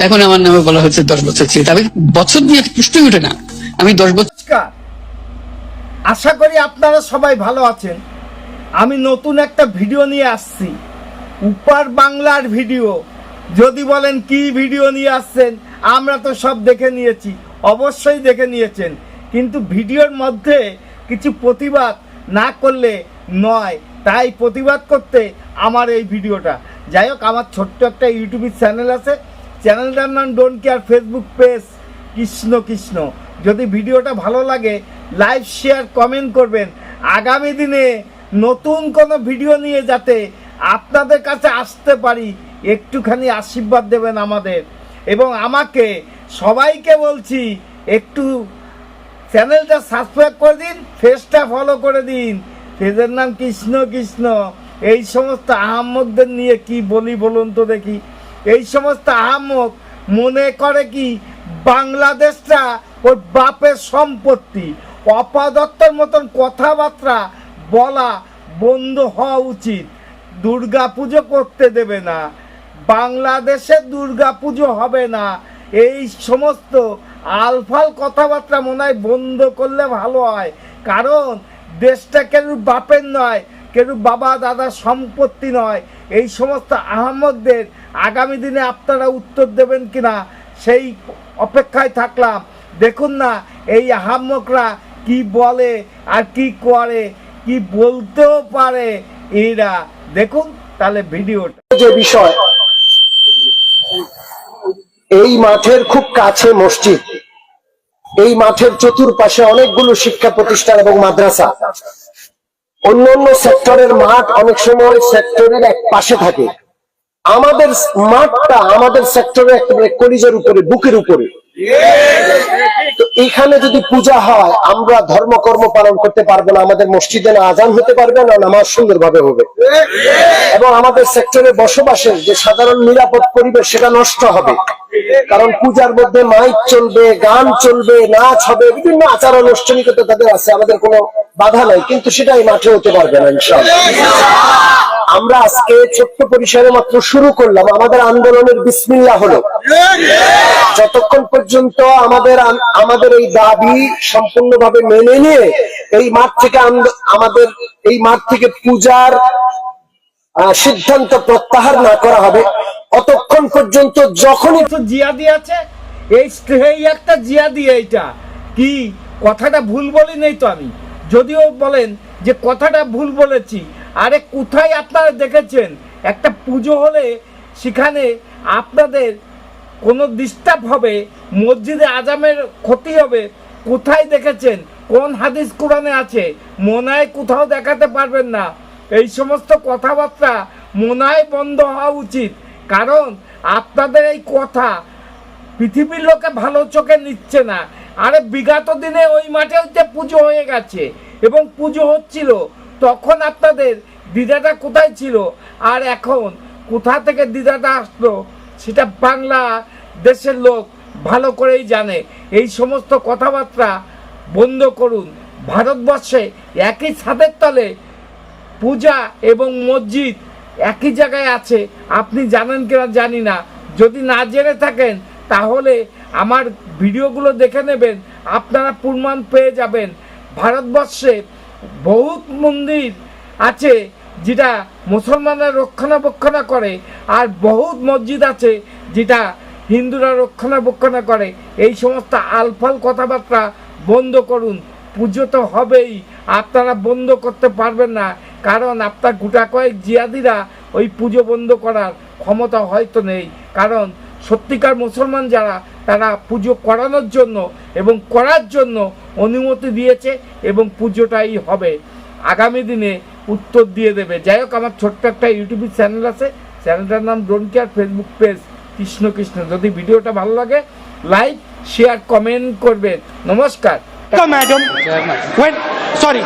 এখন আমার নামে বলা হচ্ছে 10 বছর ছিল, তবে বছর নিয়ে প্রশ্নই ওঠে না। আমি 10 বছর। আশা করি আপনারা সবাই ভালো আছেন। আমি নতুন একটা ভিডিও নিয়ে আসছি, উপার বাংলার ভিডিও। যদি বলেন কি ভিডিও নিয়ে আসছেন, আমরা তো সব দেখে নিয়েছি, অবশ্যই দেখে নিয়েছেন, কিন্তু ভিডিওর মধ্যে কিছু প্রতিবাদ না করলে নয়, তাই প্রতিবাদ করতে আমার এই ভিডিওটা। যাই হোক, আমার ছোট্ট একটা ইউটিউব চ্যানেল আছে, চ্যানেলটার নাম don't care, Facebook page Krishna Krishna. যদি ভিডিওটা ভালো লাগে লাইক শেয়ার কমেন্ট করবেন। আগামী দিনে নতুন কোনো ভিডিও নিয়ে যাতে আপনাদের কাছে আসতে পারি, একটুখানি আশীর্বাদ দেবেন আমাদের। এবং আমাকে সবাইকে বলছি, একটু চ্যানেলটা সাবস্ক্রাইব করে দিন, পেজটা ফলো করে দিন। পেজের নাম কৃষ্ণ কৃষ্ণ। এই সমস্ত আহাম্মকদের নিয়ে কি বলি বলুন তো দেখি। এই সমস্ত আহাম্মক মনে করে কি বাংলাদেশটা ওর বাপের সম্পত্তি। অপাদত্তর মতন কথাবার্তা বলা বন্ধ হওয়া উচিত। দুর্গা পুজো করতে দেবে না, বাংলাদেশে দুর্গা পুজো হবে না, এই সমস্ত আলফাল কথাবার্তা মনে হয় বন্ধ করলে ভালো হয়। কারণ দেশটা কেউ বাপের নয়, কেউ বাবা দাদার সম্পত্তি নয়। এই সমস্ত আহমদদের আগামী দিনে আপনারা উত্তর দেবেন কিনা সেই অপেক্ষায় থাকলাম। দেখুন না এই আহমকরা কি বলে আর কি করে, কি বলতেও পারে এরা। দেখুন তাহলে ভিডিওটা। যে বিষয়, এই মাঠের খুব কাছে মসজিদ, এই মাঠের চতুর্পাশে অনেকগুলো শিক্ষা প্রতিষ্ঠান এবং মাদ্রাসা। অন্যান্য সেক্টরের মাঠ অনেক সময় সেক্টরের এক পাশে থাকে, আমাদের মাঠটা আমাদের সেক্টরে একেবারে কলিজার উপরে, বুকের উপরে। তো এখানে যদি পূজা হয় আমরা ধর্মকর্ম পালন করতে পারবো না, আমাদের মসজিদে না আজান হতে পারবে না, নামাজ সুন্দরভাবে হবে, এবং আমাদের সেক্টরে বসবাসের যে সাধারণ নিরাপদ পরিবেশ সেটা নষ্ট হবে। কারণ পূজার মধ্যে মাইক চলবে, গান চলবে, নাচ হবে, বিভিন্ন আচার আনুষ্ঠানিকতা তাদের আছে, আমাদের কোনো বাধা নাই, কিন্তু সেটা এই মাঠে হতে পারবে না ইনশাআল্লাহ। আমরা আজকে ছোট্ট পরিসরে মাত্র শুরু করলাম, আমাদের আন্দোলনের বিসমিল্লাহ হলো। যতক্ষণ পর্যন্ত আমাদের এই দাবি সম্পূর্ণভাবে মেনে নিয়ে এই মাঠ থেকে এই মাঠ থেকে পূজার সিদ্ধান্ত প্রত্যাহার না করা হবে, অতক্ষণ পর্যন্ত যখনই জিয়াদি আছে, এই একটা জিয়াদি, এইটা কি কথাটা ভুল বলি নেই তো আমি, যদিও বলেন যে কথাটা ভুল বলেছি। আরে কোথায় আপনারা দেখেছেন একটা পুজো হলে সেখানে আপনাদের কোনো ডিস্টার্ব হবে, মসজিদে আজামের ক্ষতি হবে? কোথায় দেখেছেন? কোন হাদিস কোরআনে আছে? মনে হয় কোথাও দেখাতে পারবেন না। এই সমস্ত কথাবার্তা মনে হয় বন্ধ হওয়া উচিত। কারণ আপনাদের এই কথা পৃথিবীর লোকে ভালো চোখে নিচ্ছে না। আরে বিগত দিনে ওই মাঠে পুজো হয়ে গেছে এবং পুজো হচ্ছিল, তখন আপনাদের দ্বিধাটা কোথায় ছিল? আর এখন কোথা থেকে দ্বিধাটা আসলো সেটা বাংলা দেশের লোক ভালো করেই জানে। এই সমস্ত কথাবার্তা বন্ধ করুন। ভারতবর্ষে একই ছাদের তলে পূজা এবং মসজিদ একই জায়গায় আছে, আপনি জানেন কিনা জানি না। যদি না জেনে থাকেন তাহলে আমার ভিডিওগুলো দেখে নেবেন, আপনারা প্রমাণ পেয়ে যাবেন। ভারতবর্ষে বহুত মন্দির আছে যেটা মুসলমানরা রক্ষণাবেক্ষণা করে, আর বহুত মসজিদ আছে যেটা হিন্দুরা রক্ষণাবেক্ষণা করে। এই সমস্ত আলফাল কথাবার্তা বন্ধ করুন। পুজো তো হবেই, আপনারা বন্ধ করতে পারবেন না, কারণ আপনার গোটা কয়েক জিয়াদিরা ওই পুজো বন্ধ করার ক্ষমতা হয়তো নেই। কারণ সত্যিকার মুসলমান যারা, তারা পুজো করানোর জন্য এবং করার জন্য অনুমতি দিয়েছে এবং পুজোটাই হবে। আগামী দিনে উত্তর দিয়ে দেবে। যাই হোক, আমার ছোট্ট একটা ইউটিউব চ্যানেল আছে, চ্যানেলটার নাম don't care, Facebook page Krishna Krishna. যদি ভিডিওটা ভালো লাগে লাইক শেয়ার কমেন্ট করবেন। নমস্কার। Madam, when sorry.